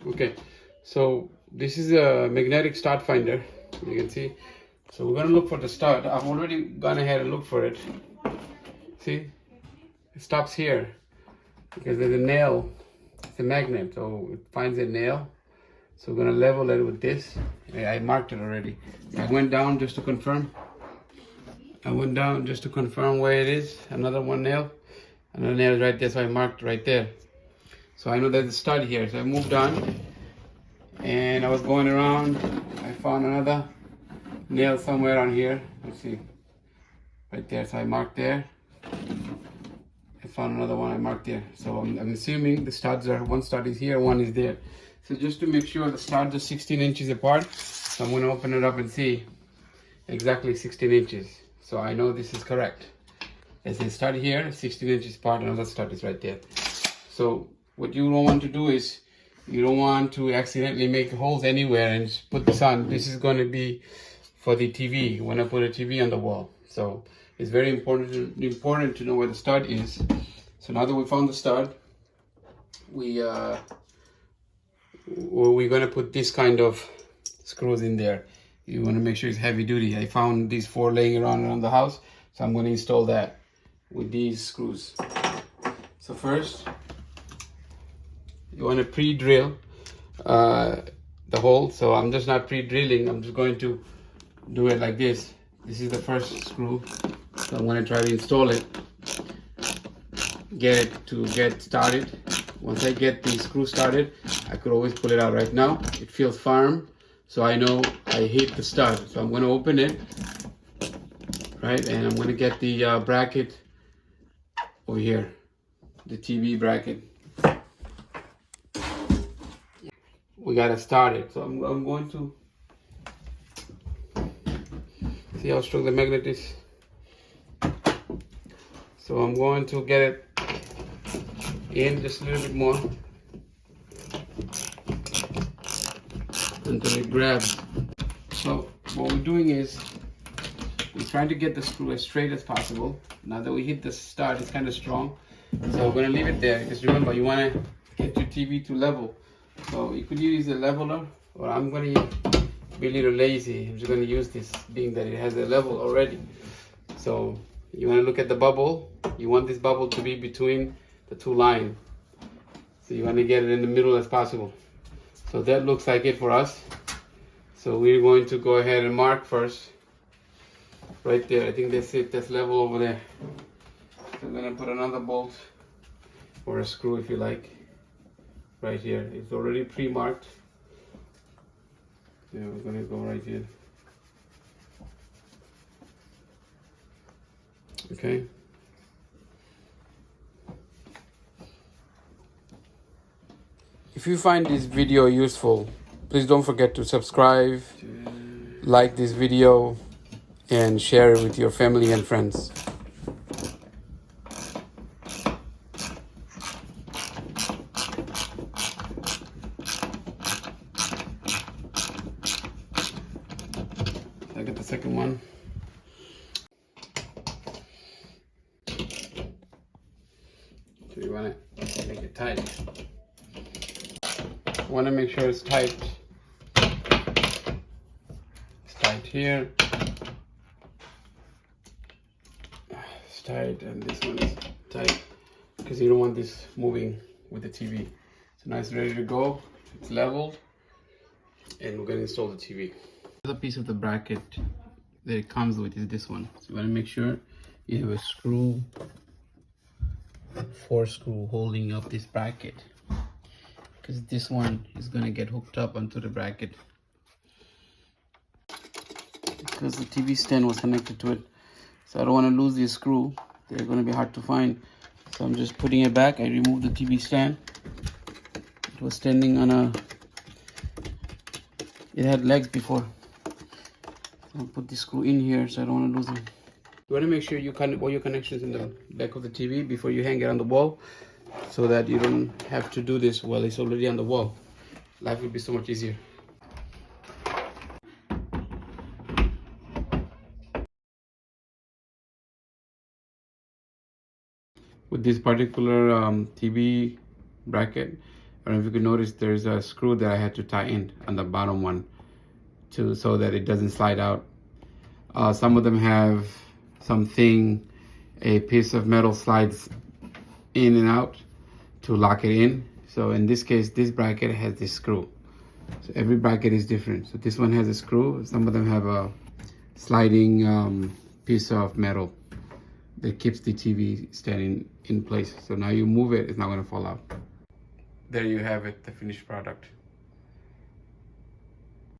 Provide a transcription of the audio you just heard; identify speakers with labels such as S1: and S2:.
S1: Okay, so this is a magnetic start finder, you can see. So we're gonna look for the start. I've already gone ahead and looked for it. See, it stops here because there's a nail. It's a magnet, so it finds a nail. So we're gonna level it with this. I marked it already. I went down just to confirm. Where it is. Another one nail. Another nail is right there, so I marked right there. So I know there's a stud here. So I moved on, and I was going around. I found another nail somewhere on here. Let's see, right there. So I marked there. I found another one. I marked there. So I'm assuming the studs are, one stud is here, one is there. So just to make sure the studs are 16 inches apart, so I'm going to open it up and see exactly 16 inches. So I know this is correct. There's a stud here, 16 inches apart, another stud is right there. So what you don't want to do is, you don't want to accidentally make holes anywhere and just put this on. This is going to be for the TV, when I put a TV on the wall. So it's very important to know where the stud is. So now that we found the stud, we're going to put this kind of screws in there. You want to make sure it's heavy duty. I found these 4 laying around the house, so I'm going to install that with these screws. So first, you want to pre-drill the hole. So I'm just not pre-drilling, I'm just going to do it like this. This is the first screw, so I'm going to try to install it, get it to get started. Once I get the screw started, I could always pull it out. Right now it feels firm, so I know I hit the stud. So I'm going to open it, right, and I'm going to get the bracket over here, the TV bracket. We got to start it. So I'm going to see how strong the magnet is. So I'm going to get it in just a little bit more until it grabs. So what we're doing is we're trying to get the screw as straight as possible. Now that we hit the stud, it's kind of strong, so we're going to leave it there, because remember, you want to get your TV to level. So you could use a leveler, or I'm going to be a little lazy. I'm just going to use this, being that it has a level already. So you want to look at the bubble. You want this bubble to be between the 2 lines. So you want to get it in the middle as possible. So that looks like it for us. So we're going to go ahead and mark first. Right there, I think that's it, that's level over there. So I'm going to put another bolt, or a screw if you like, right here. It's already pre-marked. Yeah, we're going to go right here. Okay. If you find this video useful, please don't forget to subscribe, like this video, and share it with your family and friends. I got the second one. So you want to make it tight. You want to make sure it's tight. It's tight here. It's tight, and this one is tight, because you don't want this moving with the TV. So now it's ready to go. It's leveled, and we're going to install the TV. The other piece of the bracket that it comes with is this one. So you want to make sure you have a screw, 4 screw holding up this bracket, because this one is going to get hooked up onto the bracket, because the TV stand was connected to it. So I don't want to lose this screw. They're going to be hard to find. So I'm just putting it back. I removed the TV stand. It was standing on a, it had legs before. So I'll put the screw in here, so I don't want to lose them. You want to make sure you connect all your connections in the back of the TV before you hang it on the wall, so that you don't have to do this while it's already on the wall. Life will be so much easier. With this particular TV bracket, I don't know if you can notice there's a screw that I had to tie in on the bottom one so that it doesn't slide out. Some of them have something, a piece of metal slides in and out to lock it in. So in this case, this bracket has this screw. So every bracket is different. So this one has a screw. Some of them have a sliding piece of metal that keeps the TV standing in place. So now you move it, it's not gonna fall out. There you have it, the finished product.